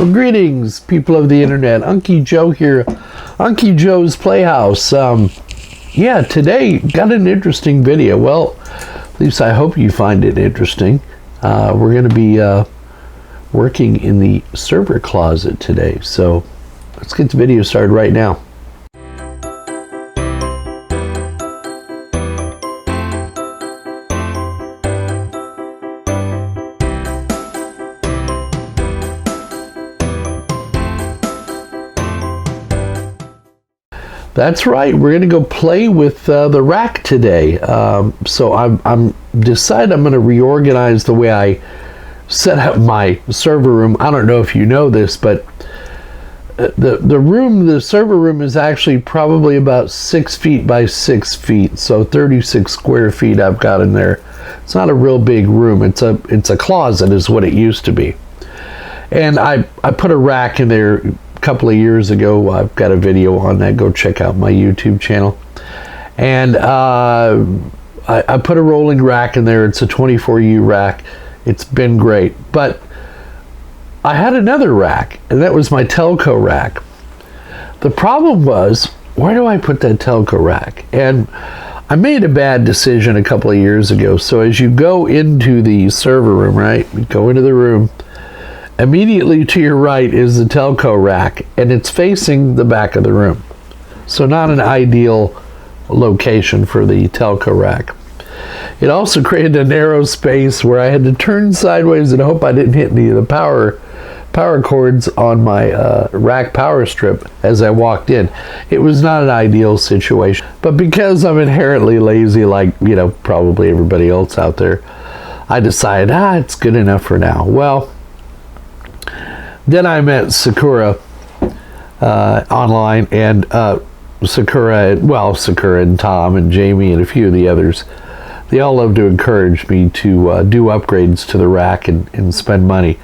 Well, greetings, people of the internet. Unky Joe here, Unky Joe's Playhouse. Yeah, today got an interesting video. Well, at least I hope you find it interesting. We're going to be working in the server closet today, so let's get the video started right now. That's right, we're gonna go play with the rack today. So I'm decided I'm gonna reorganize the way I set up my server room. I don't know if you know this, but the server room is actually probably about 6 feet by 6 feet, so 36 square feet I've got in there. It's not a real big room. It's a closet is what it used to be. And I put a rack in there couple of years ago. I've got a video on that. Go check out my YouTube channel. And I put a rolling rack in there. It's a 24U rack. It's been great. But I had another rack, and that was my Telco rack. The problem was, where do I put that Telco rack? And I made a bad decision a couple of years ago. So as you go into the server room, right, you go into the room, immediately to your right is the Telco rack, and it's facing the back of the room. So not an ideal location for the Telco rack. It also created a narrow space where I had to turn sideways and hope I didn't hit any of the power cords on my rack power strip as I walked in. It was not an ideal situation. But because I'm inherently lazy, like, you know, probably everybody else out there, I decided, it's good enough for now. Well, then I met Sakura online, and Sakura and Tom and Jamie and a few of the others, they all love to encourage me to do upgrades to the rack and spend money.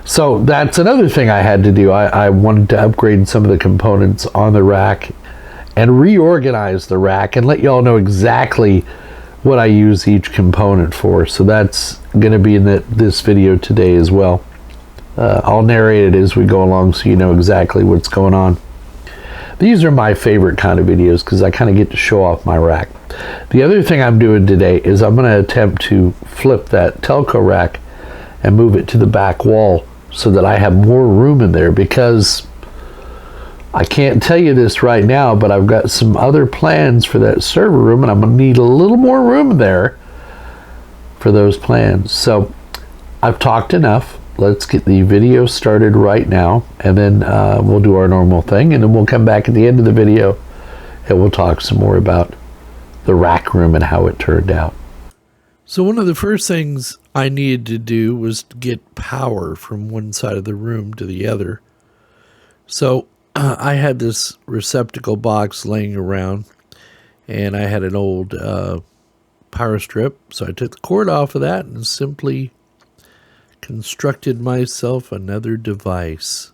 So that's another thing I had to do. I wanted to upgrade some of the components on the rack and reorganize the rack and let you all know exactly what I use each component for. So that's going to be in this video today as well. I'll narrate it as we go along so you know exactly what's going on. These are my favorite kind of videos because I kind of get to show off my rack. The other thing I'm doing today is I'm going to attempt to flip that Telco rack and move it to the back wall so that I have more room in there, because I can't tell you this right now, but I've got some other plans for that server room, and I'm going to need a little more room there for those plans. So I've talked enough. Let's get the video started right now, and then we'll do our normal thing, and then we'll come back at the end of the video and we'll talk some more about the rack room and how it turned out. So one of the first things I needed to do was to get power from one side of the room to the other. So I had this receptacle box laying around, and I had an old power strip, so I took the cord off of that and simply constructed myself another device.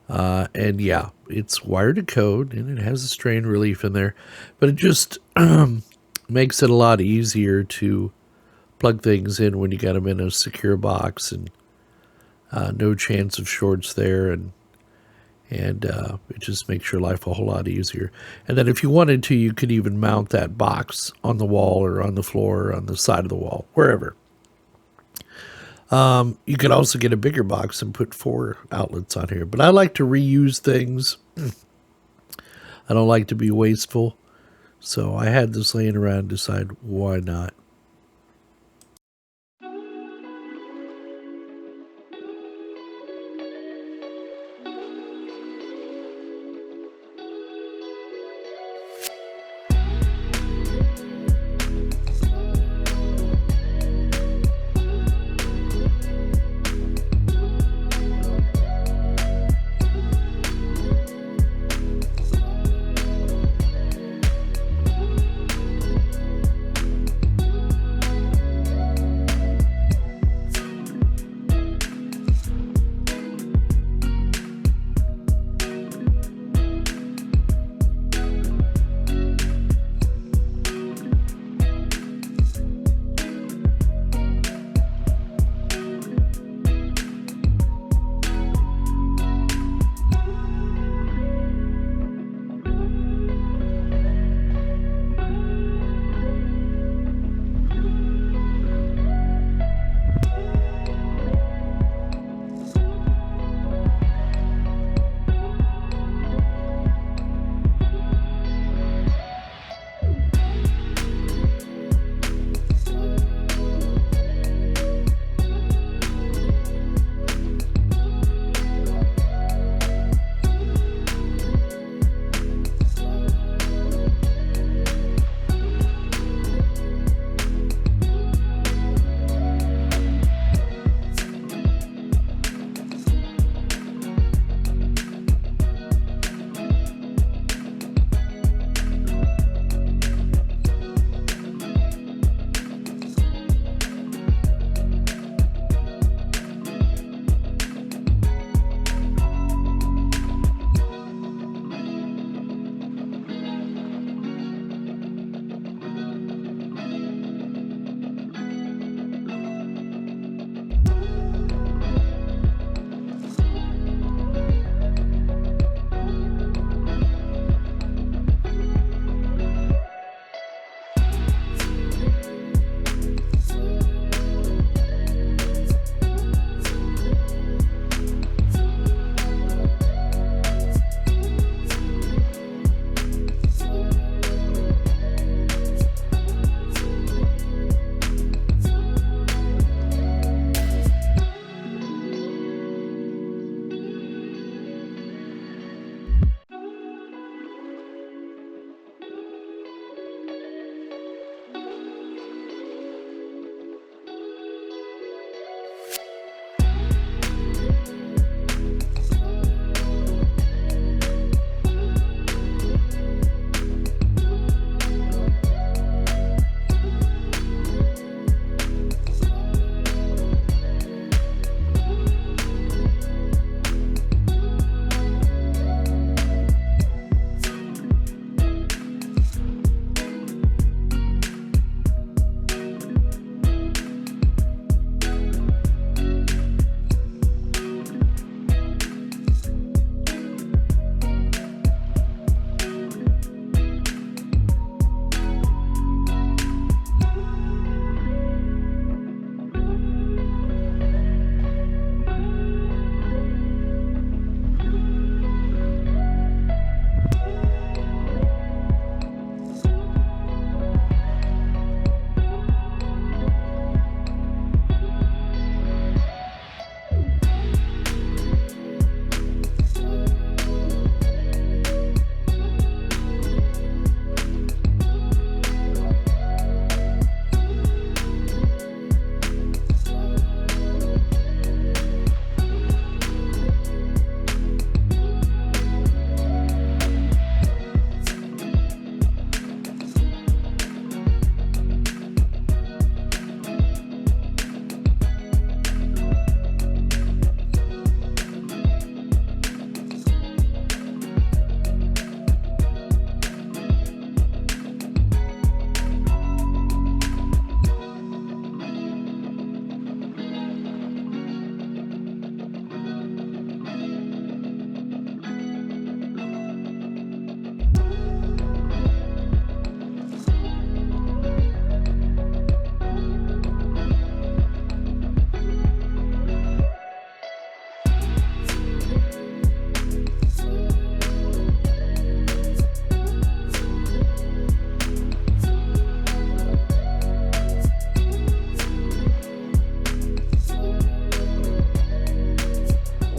And yeah, it's wired to code, and it has a strain relief in there, but it just makes it a lot easier to plug things in when you got them in a secure box, and no chance of shorts there, and it just makes your life a whole lot easier. And then if you wanted to, you could even mount that box on the wall or on the floor or on the side of the wall, wherever. You could also get a bigger box and put 4 outlets on here. But I like to reuse things. I don't like to be wasteful. So I had this laying around and decided, why not?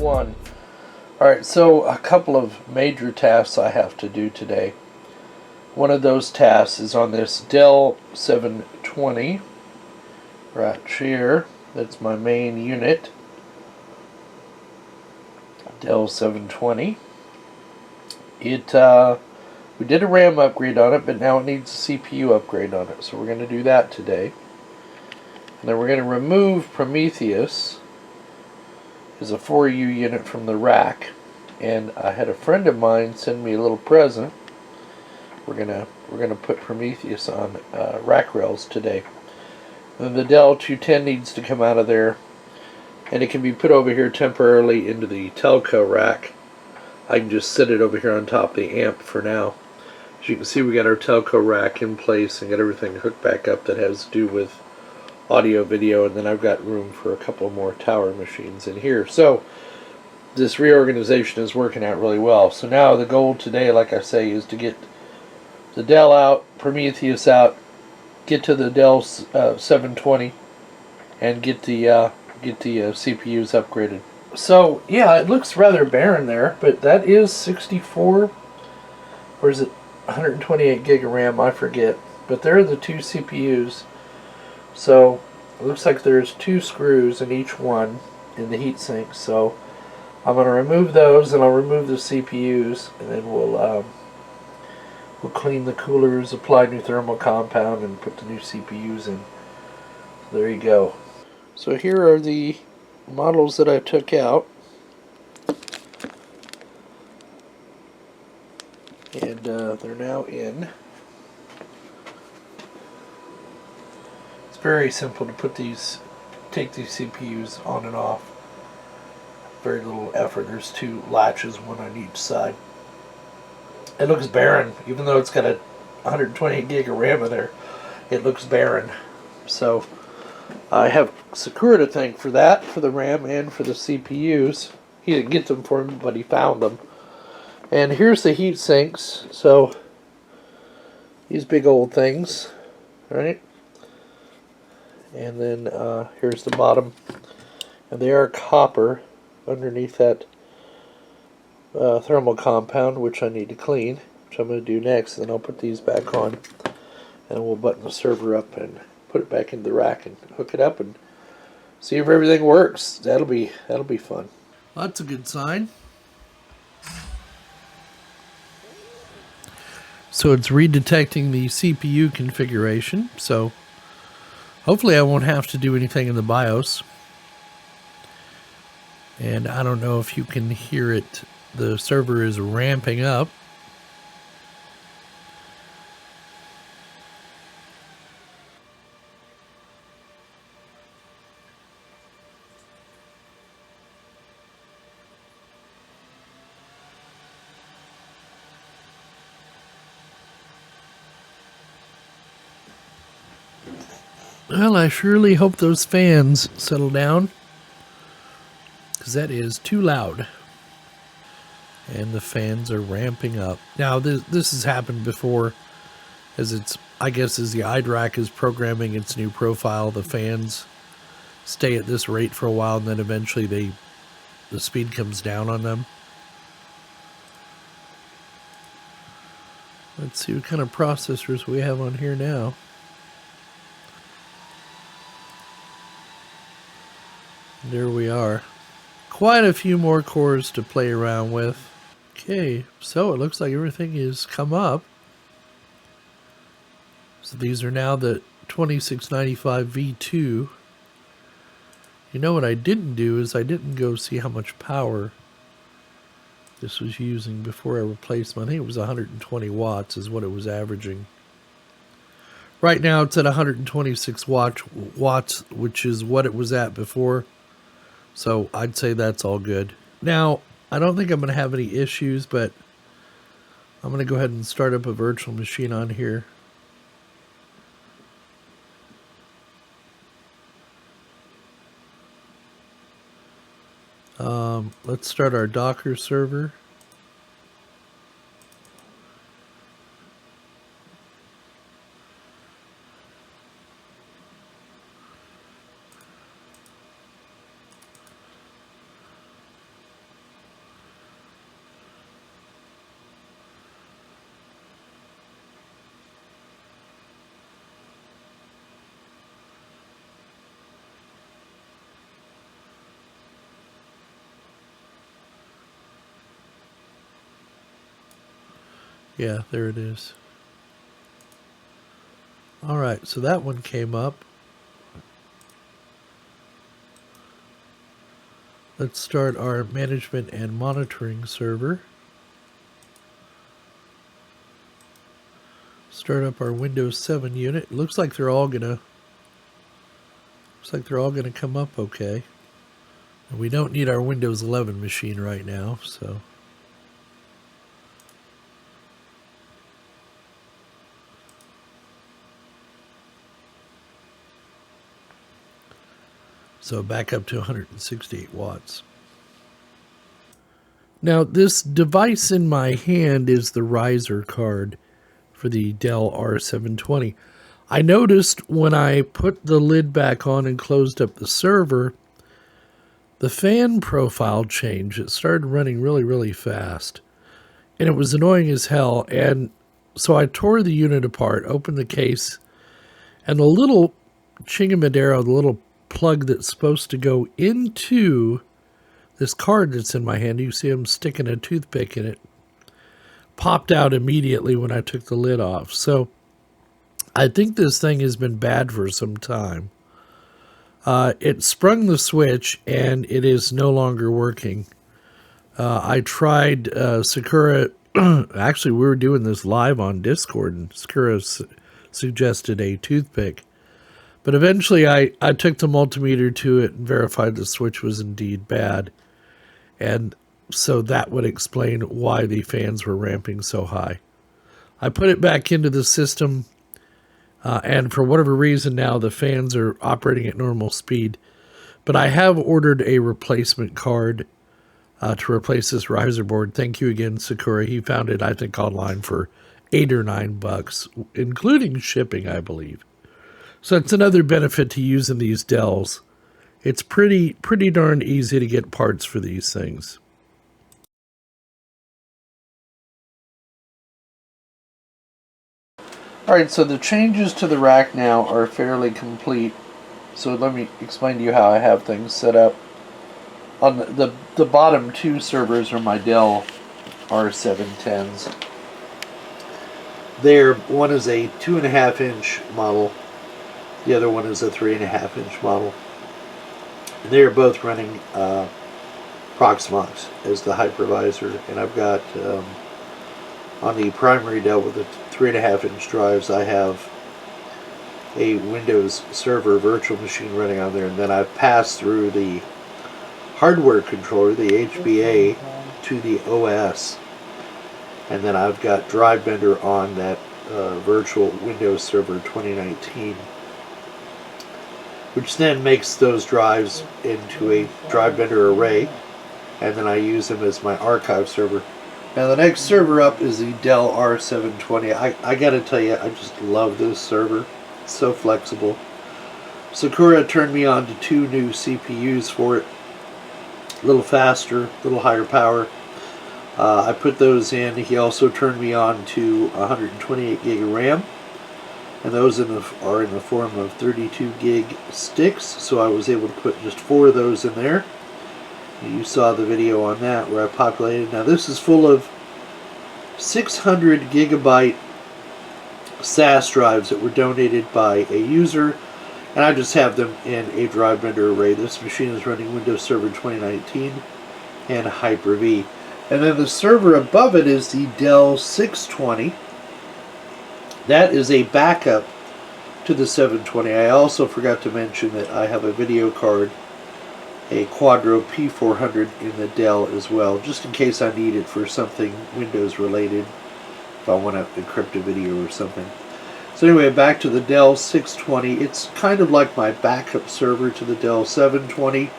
1. Alright, so a couple of major tasks I have to do today. One of those tasks is on this Dell 720 right here. That's my main unit. Dell 720. We did a RAM upgrade on it, but now it needs a CPU upgrade on it. So we're going to do that today. And then we're going to remove Prometheus as a 4U unit from the rack. And I had a friend of mine send me a little present. We're gonna put Prometheus on rack rails today. And the Dell 210 needs to come out of there, and it can be put over here temporarily into the Telco rack. I can just sit it over here on top of the amp for now. As you can see, we got our Telco rack in place and got everything hooked back up that has to do with audio, video, and then I've got room for a couple more tower machines in here. So this reorganization is working out really well. So now the goal today, like I say, is to get the Dell out, Prometheus out, get to the Dell 720, and get the CPUs upgraded. So yeah, it looks rather barren there, but that is 64, or is it 128 gig of RAM? I forget. But there are the two CPUs. So it looks like there's 2 screws in each one in the heatsink. So I'm going to remove those, and I'll remove the CPUs, and then we'll clean the coolers, apply new thermal compound, and put the new CPUs in. There you go. So here are the models that I took out. And they're now in. It's very simple to take these CPUs on and off. Very little effort. There's 2 latches, one on each side. It looks barren, even though it's got a 128 gig of RAM in there. It looks barren. So I have Sakura to thank for that, for the RAM and for the CPUs. He didn't get them for me, but he found them. And here's the heat sinks. So these big old things, right? And then here's the bottom, and they are copper underneath that thermal compound, which I need to clean, which I'm going to do next. Then I'll put these back on, and we'll button the server up and put it back into the rack and hook it up and see if everything works. That'll be fun. Well, that's a good sign. So it's redetecting the CPU configuration. So hopefully I won't have to do anything in the BIOS. And I don't know if you can hear it. The server is ramping up. Well, I surely hope those fans settle down, because that is too loud. And the fans are ramping up. Now, this has happened before, I guess as the iDRAC is programming its new profile, the fans stay at this rate for a while, and then eventually the speed comes down on them. Let's see what kind of processors we have on here now. There we are. Quite a few more cores to play around with. Okay, so it looks like everything has come up. So these are now the 2695 V2. You know what I didn't do is I didn't go see how much power this was using before I replaced them. I think it was 120 watts is what it was averaging. Right now it's at 126 watts, which is what it was at before. So I'd say that's all good. Now, I don't think I'm going to have any issues, but I'm going to go ahead and start up a virtual machine on here. Let's start our Docker server. Yeah, there it is. All right, so that one came up. Let's start our management and monitoring server. Start up our Windows 7 unit. Looks like they're all gonna come up okay. And we don't need our Windows 11 machine right now, so back up to 168 watts. Now, this device in my hand is the riser card for the Dell R720. I noticed when I put the lid back on and closed up the server, the fan profile changed. It started running really, really fast. And it was annoying as hell. And so I tore the unit apart, opened the case, and the little chingamadero, the little plug that's supposed to go into this card that's in my hand, you see I'm sticking a toothpick in it, popped out immediately when I took the lid off. So I think this thing has been bad for some time. It sprung the switch and it is no longer working. I tried Sakura. Actually, we were doing this live on Discord, and Sakura suggested a toothpick. But eventually I took the multimeter to it and verified the switch was indeed bad. And so that would explain why the fans were ramping so high. I put it back into the system, and for whatever reason now the fans are operating at normal speed. But I have ordered a replacement card to replace this riser board. Thank you again, Sakura. He found it, I think, online for $8 or $9, including shipping, I believe. So it's another benefit to using these Dells. It's pretty darn easy to get parts for these things. Alright, so the changes to the rack now are fairly complete. So let me explain to you how I have things set up. On the bottom two servers are my Dell R710s. One is a 2.5-inch model. The other one is a 3.5-inch model. And they are both running Proxmox as the hypervisor. And I've got, on the primary Dell with the 3.5-inch drives, I have a Windows Server virtual machine running on there. And then I've passed through the hardware controller, the HBA, to the OS. And then I've got Drive Bender on that virtual Windows Server 2019. Which then makes those drives into a Drive Bender array, and then I use them as my archive server. Now the next server up is the Dell R720. I gotta tell you, I just love this server. It's so flexible. Sakura turned me on to 2 new CPUs for it. A little faster, a little higher power. I put those in. He also turned me on to 128 gig of RAM. And those are in the form of 32 gig sticks, so I was able to put just 4 of those in there. You saw the video on that where I populated. Now this is full of 600 gigabyte SAS drives that were donated by a user, and I just have them in a Drive Bender array. This machine is running Windows Server 2019 and Hyper-V. And then the server above it is the Dell 620. That is a backup to the 720. I also forgot to mention that I have a video card, a Quadro P400 in the Dell as well, just in case I need it for something Windows related, if I want to encrypt a video or something. So anyway, back to the Dell 620. It's kind of like my backup server to the Dell 720.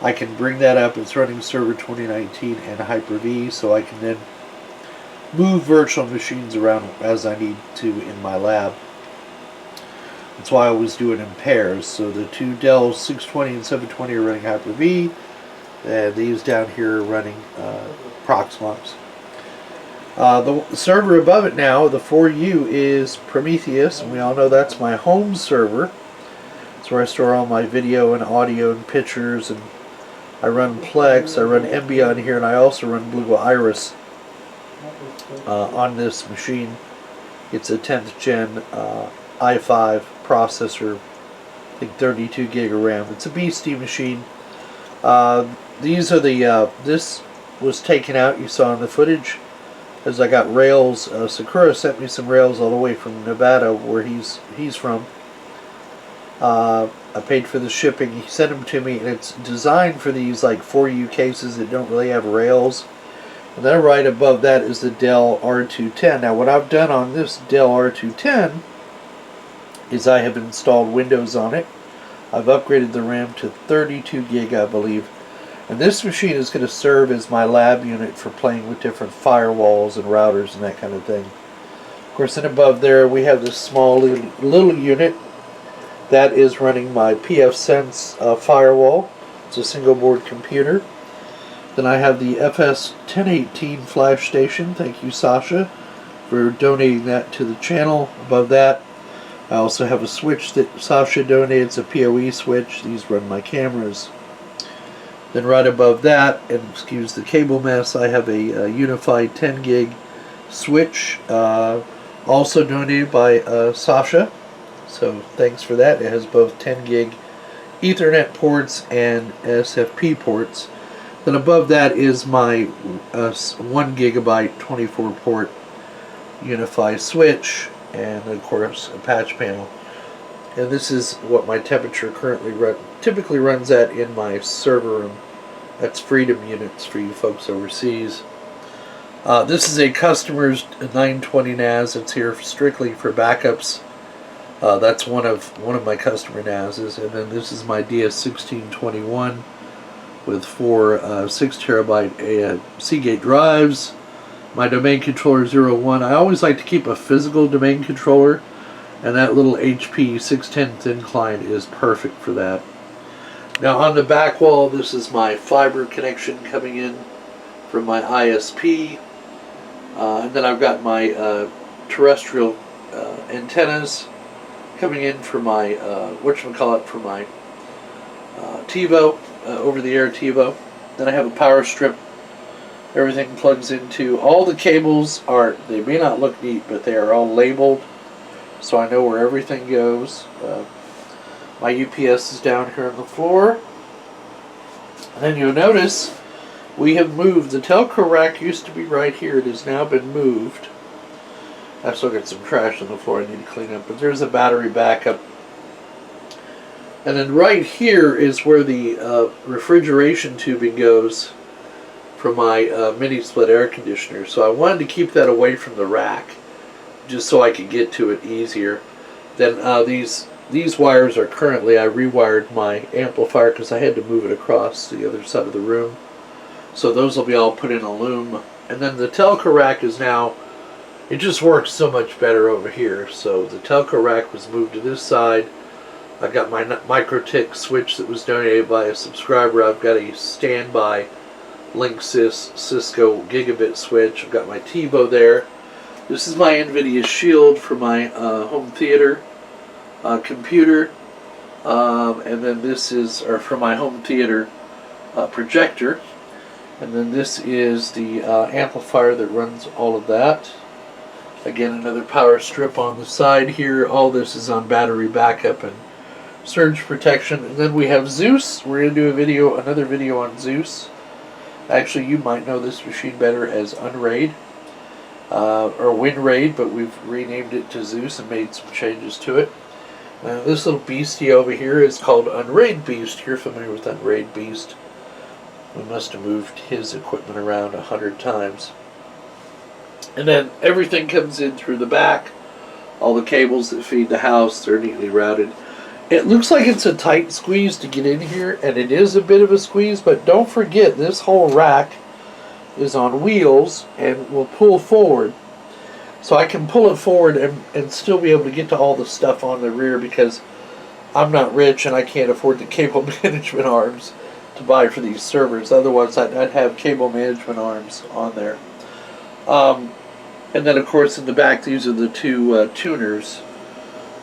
I can bring that up. It's running Server 2019 and Hyper-V, so I can then move virtual machines around as I need to in my lab. That's why I always do it in pairs. So the 2 Dell 620 and 720 are running Hyper-V, and these down here are running Proxmox. The server above it now, the 4U, is Prometheus, and we all know that's my home server. It's where I store all my video and audio and pictures, and I run Plex, I run Embion here, and I also run Blue Iris on this machine. It's a 10th gen i5 processor, I think 32 gig of RAM. It's a beastie machine. These are the, this was taken out, you saw in the footage, as I got rails. Sakura sent me some rails all the way from Nevada, where he's from. I paid for the shipping. He sent them to me, and it's designed for these like 4U cases that don't really have rails. And then right above that is the Dell R210. Now what I've done on this Dell R210 is I have installed Windows on it. I've upgraded the RAM to 32 gig, I believe. And this machine is going to serve as my lab unit for playing with different firewalls and routers and that kind of thing. Of course, then above there we have this small little unit that is running my pfSense firewall. It's a single board computer. Then I have the FS1018 flash station. Thank you, Sasha, for donating that to the channel. Above that, I also have a switch that Sasha donated. It's a PoE switch. These run my cameras. Then right above that, and excuse the cable mess, I have a unified 10 gig switch, also donated by Sasha. So thanks for that. It has both 10 gig Ethernet ports and SFP ports. Then above that is my 1 gigabyte 24 port unified switch, and of course a patch panel. And this is what my temperature typically runs at in my server room. That's Freedom units for you folks overseas. This is a customer's 920 NAS. It's here strictly for backups. That's one of my customer NASs. And then this is my DS1621 with 4 6 terabyte Seagate drives. My domain controller 01. I always like to keep a physical domain controller, and that little HP 610 thin client is perfect for that. Now on the back wall, this is my fiber connection coming in from my ISP, and then I've got my terrestrial antennas coming in for my for my TiVo, over-the-air TiVo. Then I have a power strip. Everything plugs into. All the cables they may not look neat, but they are all labeled, so I know where everything goes. My UPS is down here on the floor. And then you'll notice we have moved. The Telco rack used to be right here. It has now been moved. I've still got some trash on the floor I need to clean up, but there's a battery backup. And then right here is where the refrigeration tubing goes for my mini split air conditioner. So I wanted to keep that away from the rack, just so I could get to it easier. Then these wires are currently, I rewired my amplifier because I had to move it across the other side of the room. So those will be all put in a loom. And then the Telco rack is now, it just works so much better over here. So the Telco rack was moved to this side. I've got my MikroTik switch that was donated by a subscriber. I've got a standby Linksys Cisco gigabit switch. I've got my TiVo there. This is my NVIDIA Shield for my home theater computer. And then this is for my home theater projector. And then this is the amplifier that runs all of that. Again, another power strip on the side here. All this is on battery backup and surge protection. And then we have Zeus. We're going to do another video on Zeus. Actually, you might know this machine better as Unraid or WinRaid, but we've renamed it to Zeus and made some changes to it. This little beastie over here is called Unraid Beast. You're familiar with Unraid Beast. We must have moved his equipment around 100 times. And then everything comes in through the back. All the cables that feed the house, they're neatly routed. It looks like it's a tight squeeze to get in here, and it is a bit of a squeeze, but don't forget this whole rack is on wheels and will pull forward. So I can pull it forward and still be able to get to all the stuff on the rear, because I'm not rich and I can't afford the cable management arms to buy for these servers. Otherwise I'd have cable management arms on there. And then of course in the back, these are the two tuners,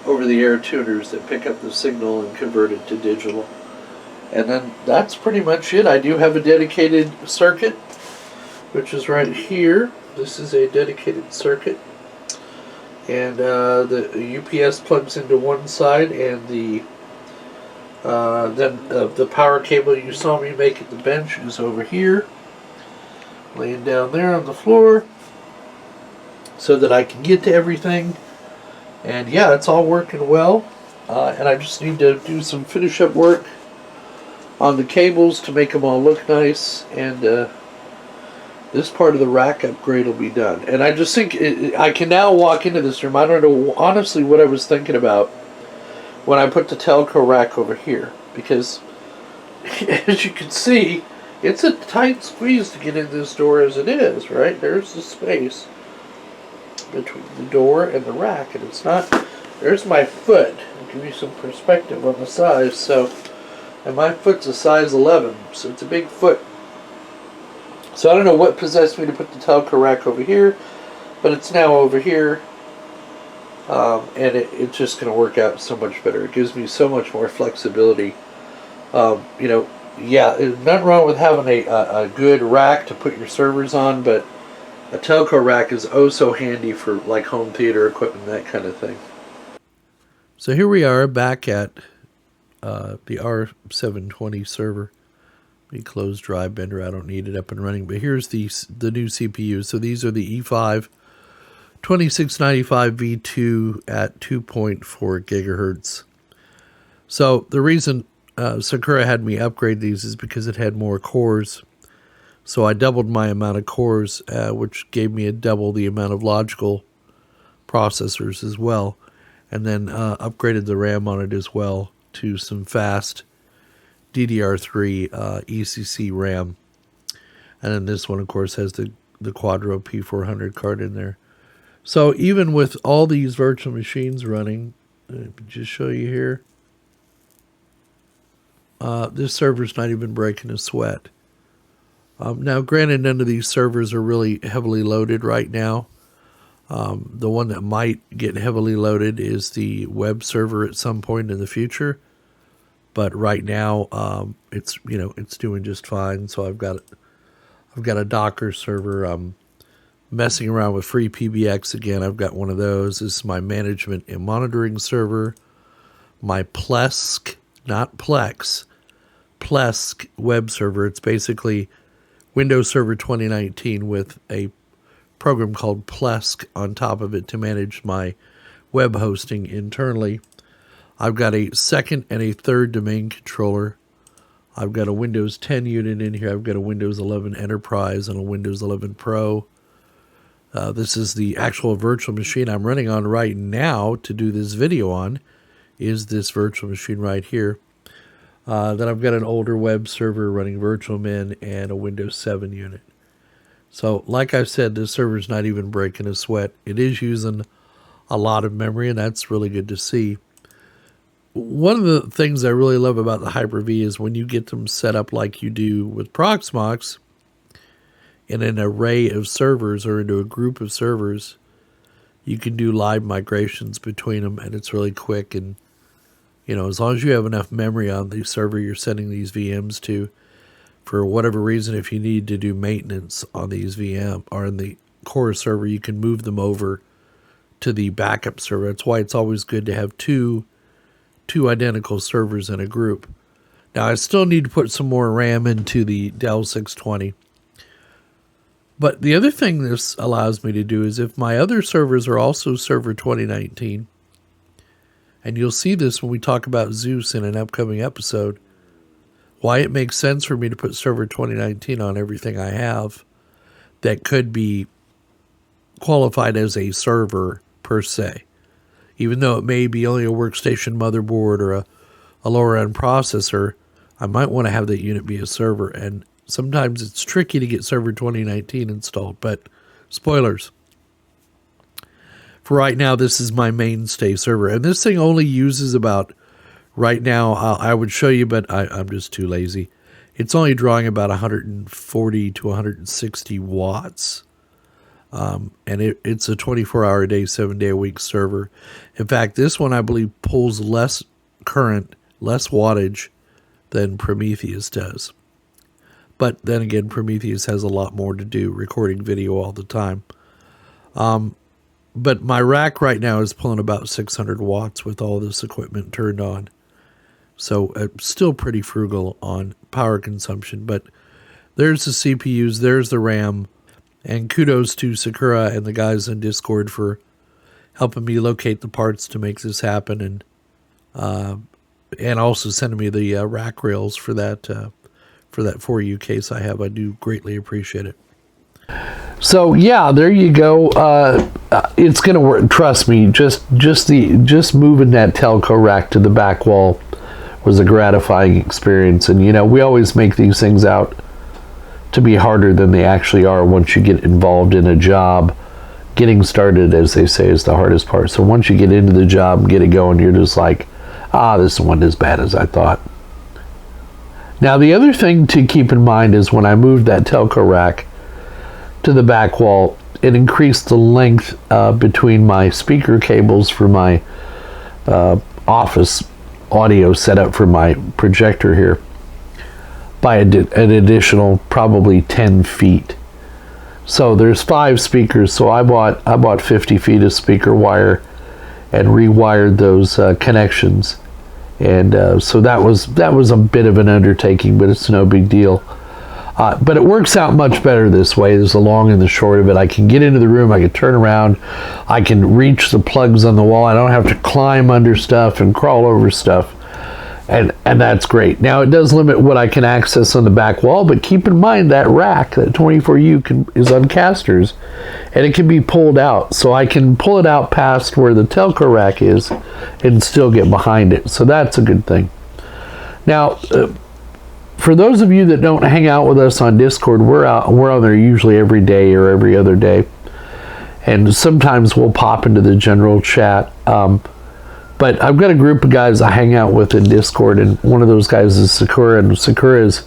over-the-air tuners that pick up the signal and convert it to digital. And then that's pretty much it. I do have a dedicated circuit, which is right here. This is a dedicated circuit, and the UPS plugs into one side, and the the power cable you saw me make at the bench is over here, laying down there on the floor, so that I can get to everything. And yeah, it's all working well, and I just need to do some finish up work on the cables to make them all look nice, and this part of the rack upgrade will be done. And I just think I can now walk into this room. I don't know honestly what I was thinking about when I put the Telco rack over here, because as you can see, it's a tight squeeze to get in this door as it is, right? There's the space between the door and the rack, and it's not, there's my foot. I'll give you some perspective on the size. So, and my foot's a size 11, so it's a big foot. So I don't know what possessed me to put the Telco rack over here, but it's now over here, and it's just going to work out so much better. It gives me so much more flexibility. You know, yeah, there's nothing wrong with having a good rack to put your servers on, but a Telco rack is oh so handy for like home theater equipment, that kind of thing. So here we are back at the R720 server. We close drive bender. I don't need it up and running, but here's the new CPU. So these are the E5 2695 V2 at 2.4 gigahertz. So the reason Sakura had me upgrade these is because it had more cores. So I doubled my amount of cores, which gave me double the amount of logical processors as well. And then upgraded the RAM on it as well to some fast DDR3 ECC RAM. And then this one, of course, has the Quadro P400 card in there. So even with all these virtual machines running, let me just show you here, this server's not even breaking a sweat. Now, granted, none of these servers are really heavily loaded right now. The one that might get heavily loaded is the web server at some point in the future. But right now, it's doing just fine. So I've got a Docker server. I'm messing around with free PBX again. I've got one of those. This is my management and monitoring server. My Plesk, not Plex, Plesk web server. It's basically Windows Server 2019 with a program called Plesk on top of it to manage my web hosting internally. I've got a second and a third domain controller. I've got a Windows 10 unit in here. I've got a Windows 11 Enterprise and a Windows 11 Pro. This is the actual virtual machine I'm running on right now to do this video on, is this virtual machine right here. Then I've got an older web server running VirtualMin and a Windows 7 unit. So, like I said, this server's not even breaking a sweat. It is using a lot of memory, and that's really good to see. One of the things I really love about the Hyper-V is when you get them set up like you do with Proxmox in an array of servers or into a group of servers, you can do live migrations between them, and it's really quick. And as long as you have enough memory on the server you're sending these VMs to, for whatever reason, if you need to do maintenance on these VM or in the core server, you can move them over to the backup server. That's why it's always good to have two identical servers in a group. Now, I still need to put some more RAM into the Dell 620. But the other thing this allows me to do is if my other servers are also Server 2019, and you'll see this when we talk about Zeus in an upcoming episode, why it makes sense for me to put Server 2019 on everything I have that could be qualified as a server per se. Even though it may be only a workstation motherboard or a lower-end processor, I might want to have that unit be a server. And sometimes it's tricky to get Server 2019 installed, but spoilers. For right now, this is my mainstay server. And this thing only uses about, right now, I would show you, but I'm just too lazy. It's only drawing about 140 to 160 watts. And it's a 24-hour a day, 7-day-a-week server. In fact, this one, I believe, pulls less current, less wattage than Prometheus does. But then again, Prometheus has a lot more to do, recording video all the time. But my rack right now is pulling about 600 watts with all this equipment turned on. So still pretty frugal on power consumption. But there's the CPUs, there's the RAM. And kudos to Sakura and the guys in Discord for helping me locate the parts to make this happen. And also sending me the rack rails for that 4U case I have. I do greatly appreciate it. So yeah, there you go. It's gonna work. Trust me. Just moving that Telco rack to the back wall was a gratifying experience. And you know, we always make these things out to be harder than they actually are once you get involved in a job. Getting started, as they say, is the hardest part. So once you get into the job and get it going, you're just like, this wasn't as bad as I thought. Now, the other thing to keep in mind is when I moved that Telco rack to the back wall, it increased the length between my speaker cables for my office audio setup for my projector here by an additional probably 10 feet. So there's 5 speakers, so I bought 50 feet of speaker wire and rewired those connections. And so that was a bit of an undertaking, but it's no big deal. But it works out much better this way. There's the long and the short of it. I can get into the room, I can turn around, I can reach the plugs on the wall. I don't have to climb under stuff and crawl over stuff. And that's great. Now, it does limit what I can access on the back wall, but keep in mind that rack, that 24U, is on casters, and it can be pulled out. So I can pull it out past where the Telco rack is and still get behind it. So that's a good thing. Now, for those of you that don't hang out with us on Discord, we're on there usually every day or every other day. And sometimes we'll pop into the general chat. But I've got a group of guys I hang out with in Discord, and one of those guys is Sakura, and Sakura is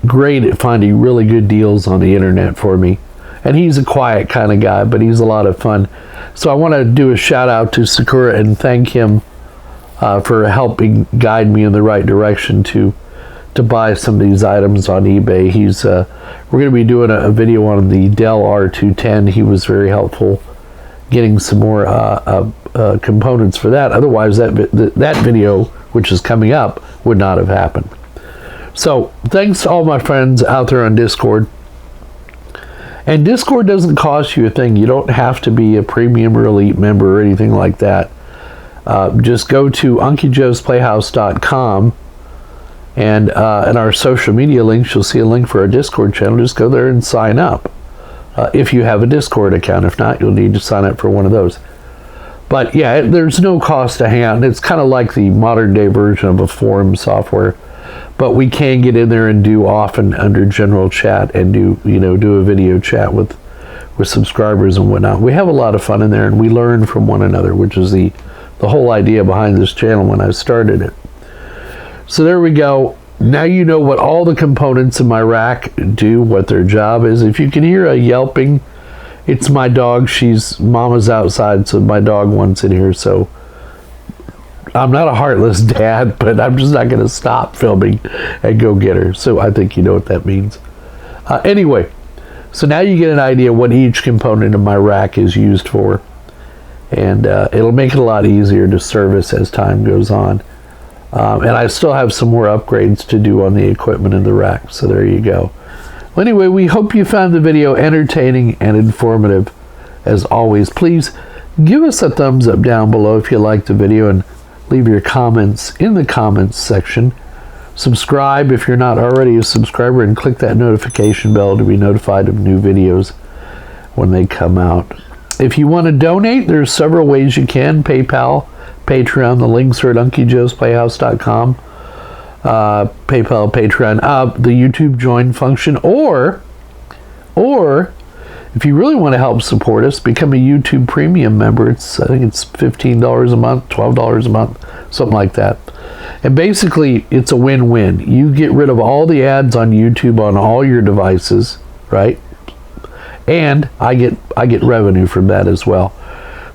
great at finding really good deals on the internet for me. And he's a quiet kind of guy, but he's a lot of fun. So I want to do a shout out to Sakura and thank him for helping guide me in the right direction to buy some of these items on eBay. We're going to be doing a video on the Dell R210. He was very helpful getting some more components for that. Otherwise, that video, which is coming up, would not have happened. So thanks to all my friends out there on Discord. And Discord doesn't cost you a thing. You don't have to be a premium or elite member or anything like that. Just go to UncieJoe'sPlayhouse.com, and in our social media links, you'll see a link for our Discord channel. Just go there and sign up. If you have a Discord account. If not, you'll need to sign up for one of those. But yeah, there's no cost to hang out. And it's kind of like the modern day version of a forum software. But we can get in there and do often under general chat and do a video chat with subscribers and whatnot. We have a lot of fun in there, and we learn from one another, which is the whole idea behind this channel when I started it. So there we go. Now you know what all the components in my rack do, what their job is. If you can hear a yelping, it's my dog. Mama's outside, so my dog wants in here. So I'm not a heartless dad, but I'm just not going to stop filming and go get her. So I think you know what that means. Anyway, so now you get an idea what each component of my rack is used for. And it'll make it a lot easier to service as time goes on. And I still have some more upgrades to do on the equipment in the rack. So there you go. Well, anyway, we hope you found the video entertaining and informative. As always, please give us a thumbs up down below if you liked the video, and leave your comments in the comments section. Subscribe if you're not already a subscriber, and click that notification bell to be notified of new videos when they come out. If you want to donate, there's several ways you can. PayPal, Patreon, the links are at UncieJoe'sPlayhouse.com. PayPal, Patreon, the YouTube join function, or if you really want to help support us, become a YouTube premium member. I think it's $15 a month, $12 a month, something like that. And basically, it's a win-win. You get rid of all the ads on YouTube on all your devices, right? And I get revenue from that as well.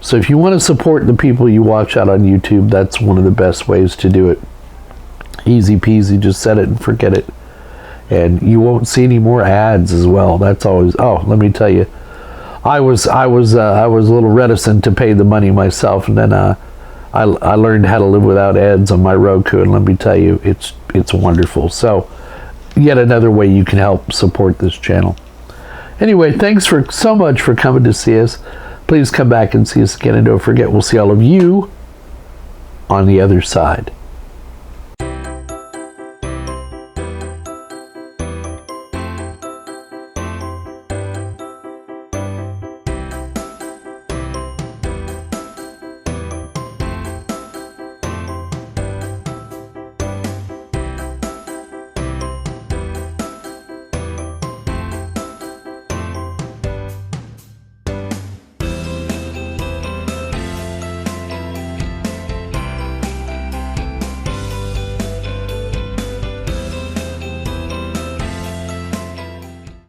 So if you want to support the people you watch out on YouTube, that's one of the best ways to do it. Easy peasy, just set it and forget it. and you won't see any more ads as well. That's always, oh, let me tell you, I was a little reticent to pay the money myself, and then I learned how to live without ads on my Roku, and let me tell you, it's wonderful. So yet another way you can help support this channel. Anyway, thanks so much for coming to see us. Please come back and see us again, and don't forget, we'll see all of you on the other side.